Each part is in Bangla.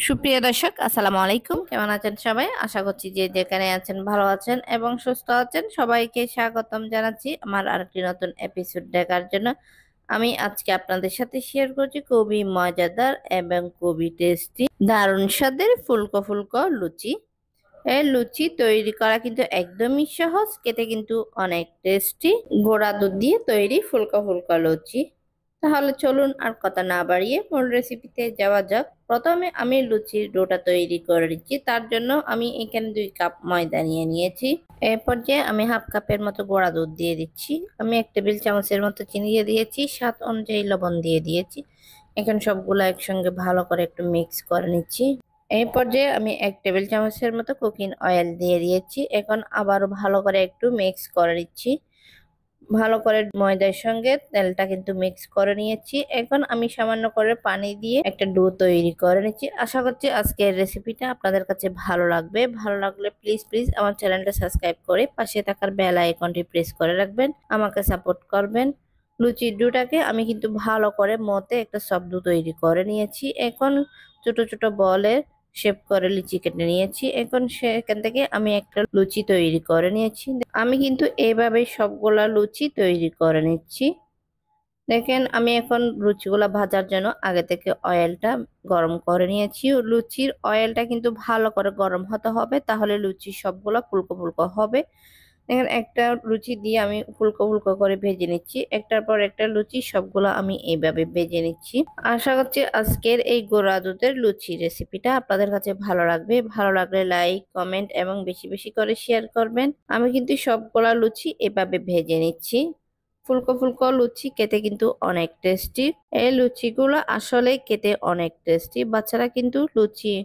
সুপ্রিয় দর্শক, আসসালামু আলাইকুম। কেমন আছেন সবাই? আশা করছি যে যেখানে আছেন ভালো আছেন এবং সুস্থ আছেন। সবাইকে স্বাগতম জানাচ্ছি আমার আরেকটি নতুন এপিসোড দেখার জন্য। আমি আজকে আপনাদের সাথে শেয়ার করছি খুবই মজাদার এবং খুবই টেস্টি দারুণ স্বাদের ফুলকো ফুলকো লুচি। এই লুচি তৈরি করা কিন্তু একদমই সহজ, খেতে কিন্তু অনেক টেস্টি। গুঁড়া দুধ দিয়ে তৈরি ফুলকো ফুলকো লুচি। তাহলে চলুন আর কথা না বাড়িয়ে মূল রেসিপিতে যাওয়া যাক। প্রথমে আমি লুচির ডোটা তৈরি করে নিচ্ছি। তার জন্য আমি এখানে 2 কাপ ময়দা নিয়ে নিয়েছি। এরপর যে আমি হাফ কাপের মতো গুঁড়া দুধ দিয়ে দিচ্ছি। আমি 1 টেবিল চামচের মতো চিনি দিয়ে দিয়েছি, স্বাদ অনুযায়ী লবণ দিয়ে দিয়েছি। এখন সবগুলো একসঙ্গে ভালো করে একটু মিক্স করে নিচ্ছি। এই পর্যায়ে আমি 1 টেবিল চামচের মতো কুকিং অয়েল দিয়ে দিয়েছি। এখন আবারও ভালো করে একটু মিক্স করে নিচ্ছি। ভালো করে ময়দার সঙ্গে তেলটা কিন্তু মিক্স করে নিয়েছি। এখন আমি সামান্য করে পানি দিয়ে একটা ডো তৈরি করে নিচ্ছি। আশা করছি আজকের রেসিপিটা আপনাদের কাছে ভালো লাগবে। ভালো লাগলে প্লিজ প্লিজ আমার চ্যানেলটা সাবস্ক্রাইব করে পাশে থাকার বেল আইকনটি প্রেস করে রাখবেন, আমাকে সাপোর্ট করবেন। লুচির ডোটাকে আমি কিন্তু ভালো করে মতে একটা সফট ডো তৈরি করে নিয়েছি। এখন ছোট ছোট বলের শেপ করে লিচি কেটে নিয়েছি। এখন সেখান থেকে আমি একটা লুচি তৈরি করে নিয়েছি। আমি কিন্তু এইভাবে সবগুলা লুচি তৈরি করে নিচ্ছি। দেখেন আমি এখন লুচিগুলা ভাজার জন্য আগে থেকে অয়েলটা গরম করে নিয়েছি। লুচির অয়েলটা কিন্তু ভালো করে গরম হতে হবে, তাহলে লুচি সবগুলা ফুলকো ফুলকো হবে। দেখেন একটা লুচি দিয়ে আমি ফুলকো ফুলকো করে ভেজে নিচ্ছি। একটার পর একটা লুচি সবগুলো আমি এইভাবে ভেজে নিচ্ছি। আশা করছি আজকের এই গুঁড়া দুধের লুচি রেসিপিটা আপনাদের কাছে ভালো লাগবে। ভালো লাগলে লাইক, কমেন্ট এবং বেশি বেশি করে শেয়ার করবেন। আমি কিন্তু সবগুলা লুচি এভাবে ভেজে নিচ্ছি। ফুলকো ফুলকো লুচি খেতে কিন্তু অনেক টেস্টি। এই লুচিগুলো আসলে খেতে অনেক টেস্টি। বাচ্চারা কিন্তু লুচি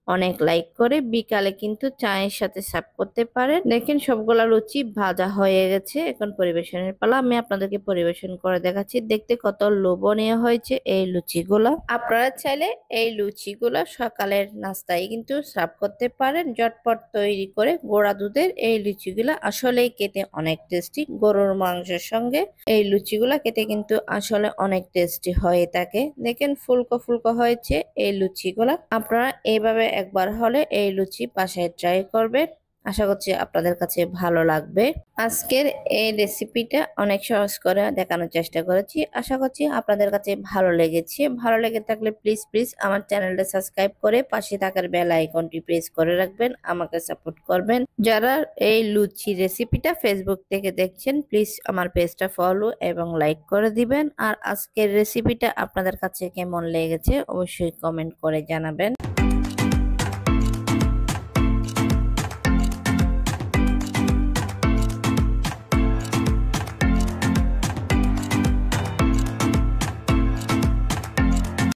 অনেক লাইক করে। বিকালে কিন্তু চায়ের সাথে সার্ভ করতে পারেন। দেখেন সবগুলা লুচি ভাজা হয়ে গেছে। এখন পরিবেশনের পালা। আমি আপনাদেরকে পরিবেশন করে দেখাচ্ছি। দেখতে কত লোভনীয় হয়েছে এই লুচিগুলা। আপনারা চাইলে এই লুচিগুলা সকালের নাস্তায় কিন্তু সার্ভ করতে পারেন। ঝটপট তৈরি করে গুঁড়া দুধের এই লুচিগুলা আসলেই খেতে অনেক টেস্টি। গরুর মাংসের সঙ্গে এই লুচিগুলা খেতে কিন্তু আসলে অনেক টেস্টি হয়ে থাকে। দেখেন ফুলকো ফুলকো হয়েছে এই লুচিগুলা। আপনারা এইভাবে একবার হলে এই লুচি বাসায় ট্রাই করবেন। আশা করছি আপনাদের কাছে ভালো লাগবে। আজকের এই রেসিপিটা অনেক সহজ করে দেখানোর চেষ্টা করেছি। আশা করছি আপনাদের কাছে ভালো লেগেছে। ভালো লেগে থাকলে প্লিজ প্লিজ আমার চ্যানেলটা সাবস্ক্রাইব করে পাশে থাকার বেল আইকনটি প্রেস করে রাখবেন, আমাকে সাপোর্ট করবেন। যারা এই লুচি রেসিপিটা ফেসবুক থেকে দেখছেন প্লিজ আমার পেজটা ফলো এবং লাইক করে দিবেন। আর আজকের রেসিপিটা আপনাদের কাছে কেমন লেগেছে অবশ্যই কমেন্ট করে জানাবেন।